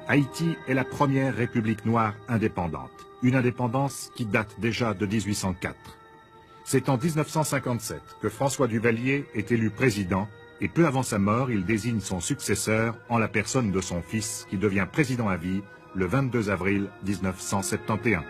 Haïti est la première république noire indépendante, une indépendance qui date déjà de 1804. C'est en 1957 que François Duvalier est élu président et peu avant sa mort, il désigne son successeur en la personne de son fils qui devient président à vie le 22 avril 1971.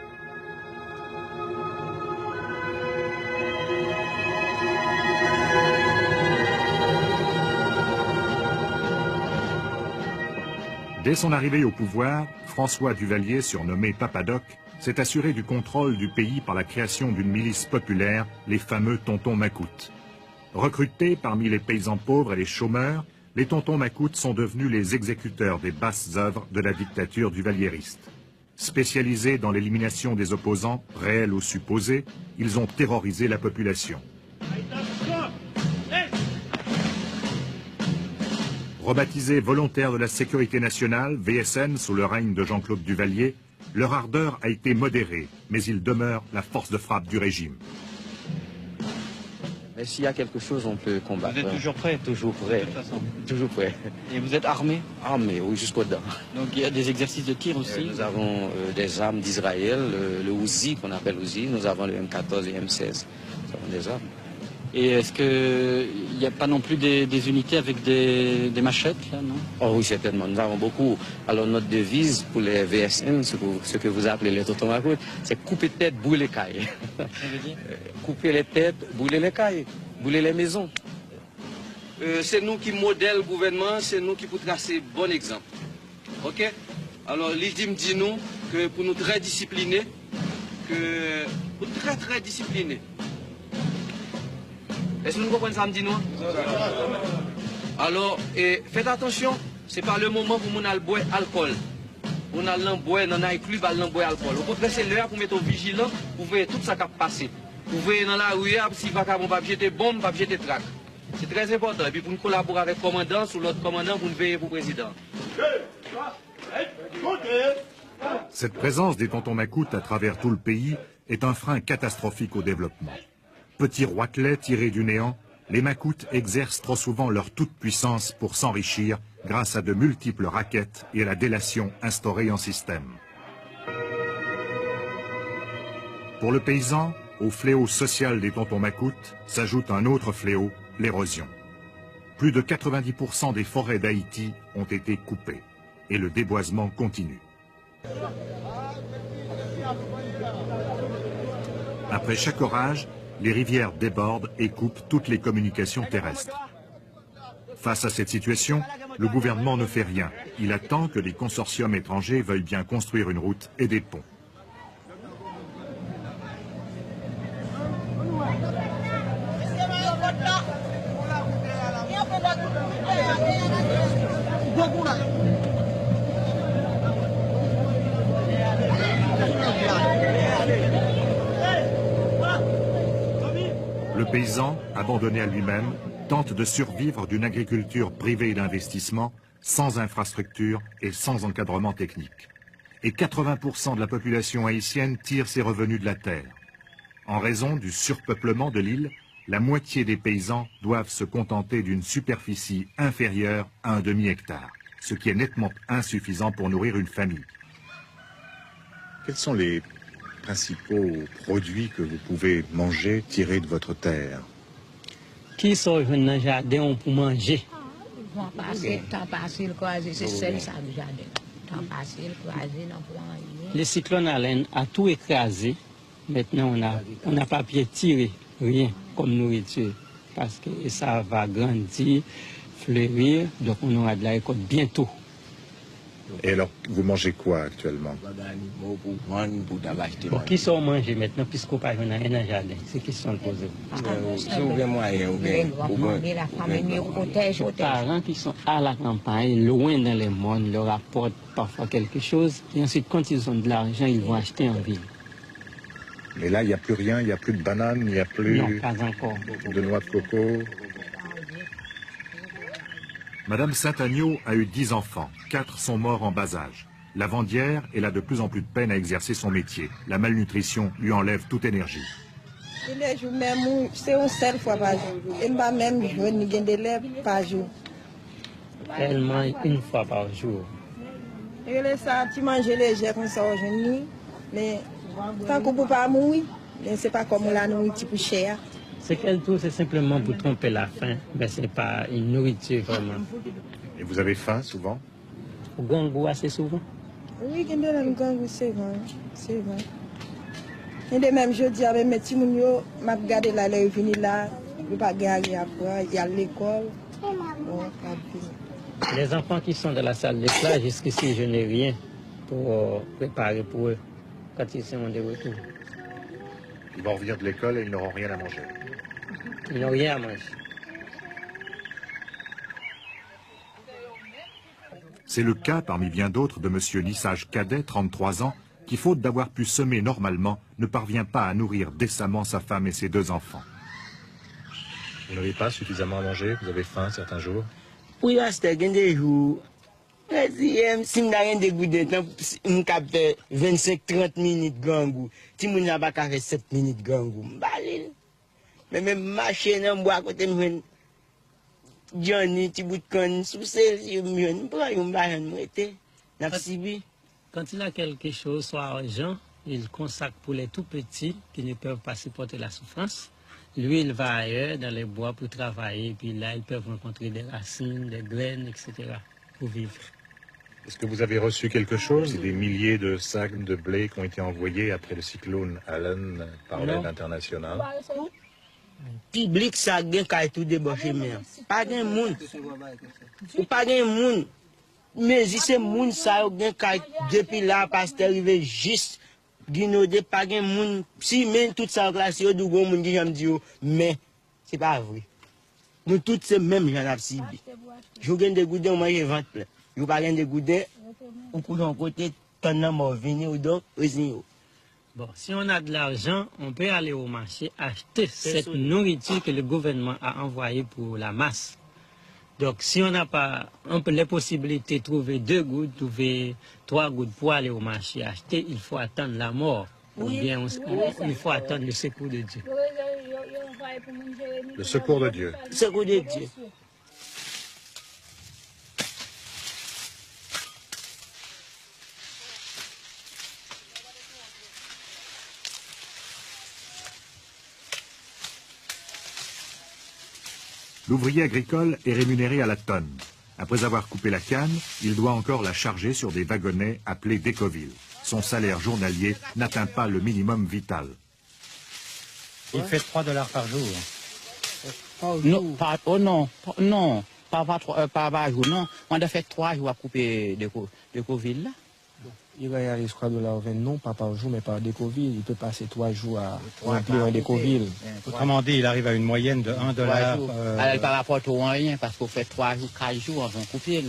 Dès son arrivée au pouvoir, François Duvalier, surnommé Papadoc, s'est assuré du contrôle du pays par la création d'une milice populaire, les fameux tontons macoutes. Recrutés parmi les paysans pauvres et les chômeurs, les tontons macoutes sont devenus les exécuteurs des basses œuvres de la dictature duvaliériste. Spécialisés dans l'élimination des opposants, réels ou supposés, ils ont terrorisé la population. Rebaptisés volontaires de la sécurité nationale, VSN, sous le règne de Jean-Claude Duvalier, leur ardeur a été modérée, mais ils demeurent la force de frappe du régime. Mais s'il y a quelque chose, on peut combattre. Vous êtes toujours prêt? Toujours prêt. De toute façon. Toujours prêt. Et vous êtes armé? Armé, oui, jusqu'au dents. Donc il y a des exercices de tir aussi? Nous avons des armes d'Israël, le Uzi, qu'on appelle Uzi. Nous avons le M14 et M16. Nous avons des armes. Et est-ce qu'il n'y a pas non plus des unités avec des machettes, là, non? Oh oui, certainement. Nous avons beaucoup. Alors notre devise pour les VSN, ce que vous appelez les tontons macoutes, c'est couper tête, brûler cailles. Ça veut dire? Couper les têtes, brûler les cailles, brûler les maisons. C'est nous qui modèle le gouvernement, c'est nous qui pouvons tracer bon exemple. Ok? Alors, l'IDIM dit nous que pour nous très disciplinés, pour très disciplinés. Est-ce que vous comprenez ça, me dit nous? Alors, faites attention, c'est pas le moment pour nous boire alcool. On a l'emboire, on a inclus l'emboire alcool. Au contraire, c'est l'heure pour mettre vigilant, pour voir tout ça qui a passé. Vous voyez dans la rue, si va pas jeter bombe, pas jeter trac. C'est très important. Et puis pour nous collaborer avec le commandant, sous l'autre commandant, pour nous veiller pour le président. Cette présence des tontons macoutes à travers tout le pays est un frein catastrophique au développement. Petits roitelets tirés du néant, les macoutes exercent trop souvent leur toute-puissance pour s'enrichir grâce à de multiples raquettes et à la délation instaurée en système. Pour le paysan, au fléau social des tontons macoutes s'ajoute un autre fléau, l'érosion. Plus de 90% des forêts d'Haïti ont été coupées et le déboisement continue. Après chaque orage, les rivières débordent et coupent toutes les communications terrestres. Face à cette situation, le gouvernement ne fait rien. Il attend que les consortiums étrangers veuillent bien construire une route et des ponts. Le paysan, abandonné à lui-même, tente de survivre d'une agriculture privée d'investissement, sans infrastructure et sans encadrement technique. Et 80% de la population haïtienne tire ses revenus de la terre. En raison du surpeuplement de l'île, la moitié des paysans doivent se contenter d'une superficie inférieure à un demi-hectare, ce qui est nettement insuffisant pour nourrir une famille. Quels sont les principaux produits que vous pouvez manger tirés de votre terre? Qui sont dans le jardin pour manger? Temps passé, le croisé, c'est celle ça du jardin. Temps passé, le croisé, non pour rien. Le cyclone Alain a tout écrasé. Maintenant, on n'a pas pu tirer rien comme nourriture. Parce que ça va grandir, fleurir, donc on aura de la récolte bientôt. Et alors, vous mangez quoi actuellement? Pour qui sont mangés maintenant, puisqu'on n'a rien dans le jardin? C'est qui sont posées. La famille protège. Les parents qui sont à la campagne, loin dans les mondes, leur apportent parfois quelque chose. Et ensuite, quand ils ont de l'argent, ils vont acheter en ville. Mais là, il n'y a plus rien, il n'y a plus de bananes, il n'y a plus non, pas encore. De noix de coco. Madame Saint-Agneau a eu 10 enfants, 4 sont morts en bas âge. La vendière, elle a de plus en plus de peine à exercer son métier. La malnutrition lui enlève toute énergie. C'est une seule fois par jour. Et même je n'ai des lèvres par jour. Elle mange une fois par jour. Et là, ça, tu manges léger comme ça aujourd'hui. Mais tant qu'on ne peut pas mourir, mais c'est pas comme la nourriture pour cher. C'est qu'elle trouve, c'est simplement pour tromper la faim, mais ce n'est pas une nourriture vraiment. Et vous avez faim souvent? Au gangou assez souvent. Oui, il y a des gangou, c'est vrai. C'est vrai. Et de même, je dis à mes petits mounios, je regarde là, ils viennent là, je ne pas gagner après, il y a l'école. Les enfants qui sont dans la salle de classe, jusqu'ici, je n'ai rien pour préparer pour eux quand ils seront de retour. Ils vont revenir de l'école et ils n'auront rien à manger. Ils n'ont rien à manger. C'est le cas, parmi bien d'autres, de M. Lissage Cadet, 33 ans, qui, faute d'avoir pu semer normalement, ne parvient pas à nourrir décemment sa femme et ses 2 enfants. Vous n'avez pas suffisamment à manger? Vous avez faim certains jours? Oui, c'était des jours. Si je n'ai rien de goût de temps, je capte 25-30 minutes de gangou. Si je n'ai pas 7 minutes de gangou, mais même marcher dans le bois à côté de Johnny, petit bout de canne, sous celle, je prends un barren, Quand il a quelque chose, soit argent, il consacre pour les tout petits qui ne peuvent pas supporter la souffrance. Lui, il va ailleurs dans les bois pour travailler, puis là, ils peuvent rencontrer des racines, des graines, etc. pour vivre. Est-ce que vous avez reçu quelque chose? Des milliers de sacs de blé qui ont été envoyés après le cyclone Allen par l'aide internationale? Public, ça a gagné tout débauché, mais pas de monde. Pas de monde. Mais si c'est monde, ça a gagné depuis là, parce que c'est arrivé juste. Guinodé, pas de monde. Si même tout ça classe, il y a du bon monde qui j'aime dire, mais c'est pas vrai. Nous tous ces mêmes gens à Sibi. Je gagne des goudins, on mange ventre plein. Je pas gagne des goudins, ou pour d'un côté, t'en as mort venir ou donc, Bon, si on a de l'argent, on peut aller au marché acheter cette nourriture que le gouvernement a envoyée pour la masse. Donc, si on n'a pas les possibilités de trouver 2 gouttes, trouver 3 gouttes pour aller au marché acheter, il faut attendre la mort. Ou bien il faut attendre le secours de Dieu. Le secours de Dieu. Le secours de Dieu. L'ouvrier agricole est rémunéré à la tonne. Après avoir coupé la canne, il doit encore la charger sur des wagonnets appelés décovilles. Son salaire journalier n'atteint pas le minimum vital. Il fait $3 par jour. Non, pas par jour, non. On a fait 3 jours à couper décoville là. Il va y aller $3,20, non pas par jour, mais par décoville. Il peut passer 3 jours à remplir un décoville. Autrement dit, il arrive à une moyenne de $1. Alors, par rapport au rien, parce qu'on fait 3 jours, 4 jours, on va couper.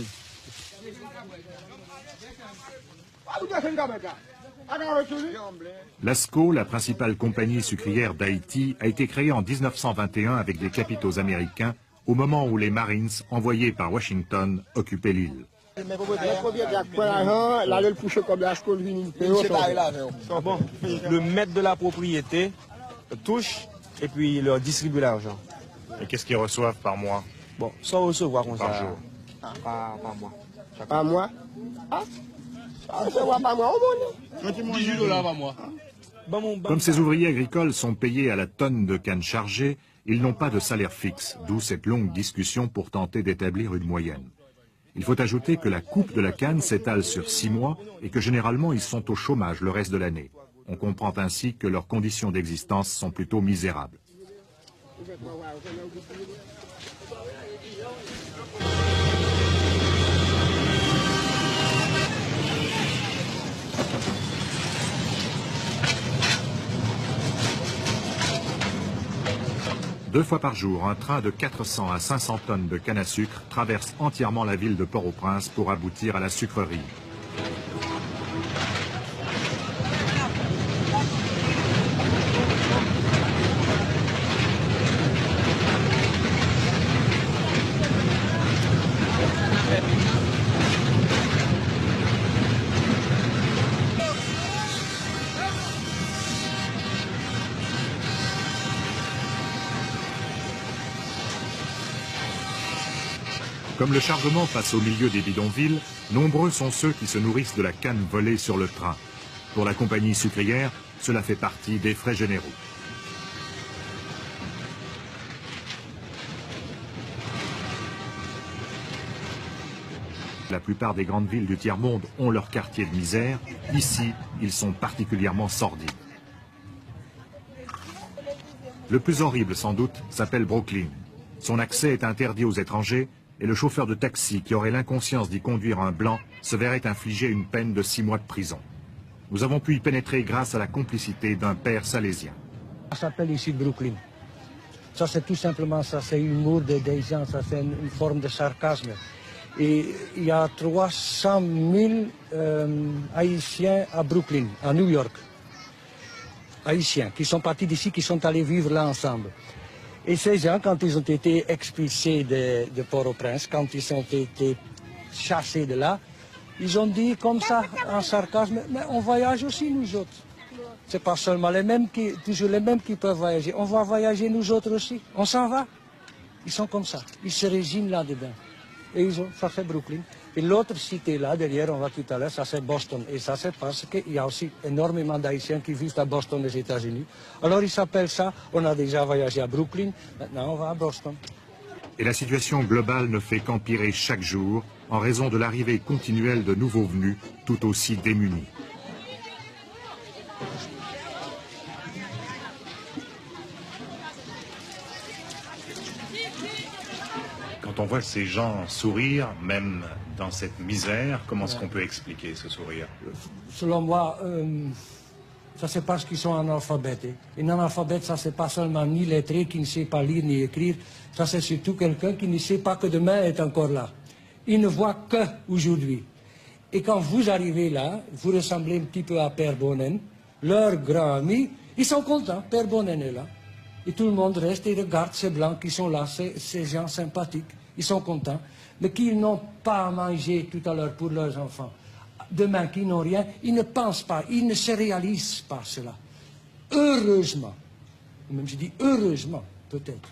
Lasco, la principale compagnie sucrière d'Haïti, a été créée en 1921 avec des capitaux américains, au moment où les Marines, envoyés par Washington, occupaient l'île. Le maître de la propriété touche et puis il leur distribue l'argent. Et qu'est-ce qu'ils reçoivent par mois? Bon, sans recevoir comme par ça. Jour. Par mois. Par mois? Ah, ça va par mois, on $18 par mois. Comme ces ouvriers agricoles sont payés à la tonne de canne chargée, ils n'ont pas de salaire fixe, d'où cette longue discussion pour tenter d'établir une moyenne. Il faut ajouter que la coupe de la canne s'étale sur 6 mois et que généralement ils sont au chômage le reste de l'année. On comprend ainsi que leurs conditions d'existence sont plutôt misérables. Deux fois par jour, un train de 400 à 500 tonnes de canne à sucre traverse entièrement la ville de Port-au-Prince pour aboutir à la sucrerie. Comme le chargement passe au milieu des bidonvilles, nombreux sont ceux qui se nourrissent de la canne volée sur le train. Pour la compagnie sucrière, cela fait partie des frais généraux. La plupart des grandes villes du tiers-monde ont leur quartier de misère. Ici, ils sont particulièrement sordides. Le plus horrible, sans doute, s'appelle Brooklyn. Son accès est interdit aux étrangers et le chauffeur de taxi qui aurait l'inconscience d'y conduire un blanc se verrait infliger une peine de 6 mois de prison. Nous avons pu y pénétrer grâce à la complicité d'un père salésien. Ça s'appelle ici Brooklyn. Ça c'est tout simplement ça, c'est l'humour des gens, ça c'est une forme de sarcasme. Et il y a 300 000 Haïtiens à Brooklyn, à New York. Haïtiens qui sont partis d'ici, qui sont allés vivre là ensemble. Et ces gens, quand ils ont été expulsés de Port-au-Prince, quand ils ont été chassés de là, ils ont dit comme ça, en sarcasme, mais on voyage aussi nous autres. C'est pas seulement les mêmes toujours les mêmes qui peuvent voyager. On va voyager nous autres aussi. On s'en va. Ils sont comme ça. Ils se résignent là-dedans. Et ça c'est Brooklyn. Et l'autre cité là, derrière, on va tout à l'heure, ça c'est Boston. Et ça c'est parce qu'il y a aussi énormément d'Haïtiens qui vivent à Boston, les États-Unis. Alors ils s'appellent ça, on a déjà voyagé à Brooklyn, maintenant on va à Boston. Et la situation globale ne fait qu'empirer chaque jour en raison de l'arrivée continuelle de nouveaux venus, tout aussi démunis. Quand on voit ces gens sourire, même dans cette misère, comment est-ce qu'on peut expliquer ce sourire? Selon moi, ça c'est parce qu'ils sont analphabètes. Et un analphabète, ça c'est pas seulement ni lettré qui ne sait pas lire ni écrire, ça c'est surtout quelqu'un qui ne sait pas que demain est encore là. Il ne voit que aujourd'hui. Et quand vous arrivez là, vous ressemblez un petit peu à Père Bonnen, leur grand ami, ils sont contents, Père Bonnen est là. Et tout le monde reste et regarde ces blancs qui sont là, ces gens sympathiques. Ils sont contents, mais qu'ils n'ont pas à manger tout à l'heure pour leurs enfants. Demain, qu'ils n'ont rien, ils ne pensent pas, ils ne se réalisent pas cela. Heureusement, même je dis heureusement, peut-être.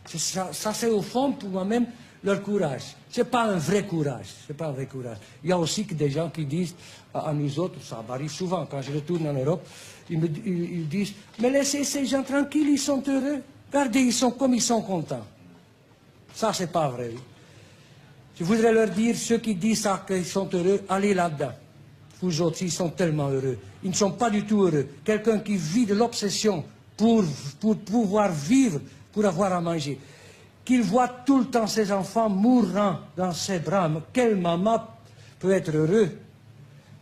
Ça c'est au fond, pour moi-même, leur courage. Ce n'est pas un vrai courage, c'est pas un vrai courage. Il y a aussi des gens qui disent à nous autres, ça m'arrive souvent quand je retourne en Europe, ils disent, mais laissez ces gens tranquilles, ils sont heureux. Regardez, ils sont comme ils sont contents. Ça, c'est pas vrai. Je voudrais leur dire, ceux qui disent ça, qu'ils sont heureux, allez là-dedans. Vous autres, ils sont tellement heureux. Ils ne sont pas du tout heureux. Quelqu'un qui vit de l'obsession pour pouvoir vivre, pour avoir à manger. Qu'il voit tout le temps ses enfants mourant dans ses bras. Mais quelle maman peut être heureux?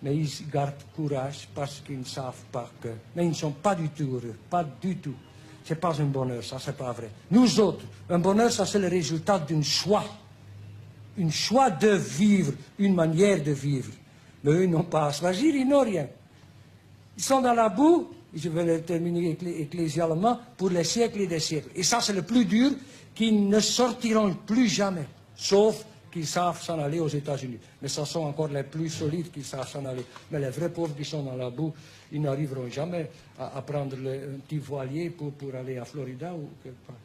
Mais ils gardent courage parce qu'ils ne savent pas que... Mais ils ne sont pas du tout heureux, pas du tout. Ce n'est pas un bonheur, ça, c'est pas vrai. Nous autres, un bonheur, ça, c'est le résultat d'un choix. Un choix de vivre, une manière de vivre. Mais eux, ils n'ont pas à choisir, ils n'ont rien. Ils sont dans la boue, je vais le terminer ecclésialement, pour les siècles et des siècles. Et ça, c'est le plus dur, qu'ils ne sortiront plus jamais, sauf qu'ils savent s'en aller aux États-Unis. Mais ce sont encore les plus solides qui savent s'en aller. Mais les vrais pauvres qui sont dans la boue, ils n'arriveront jamais à prendre un petit voilier pour aller à Florida ou quelque part.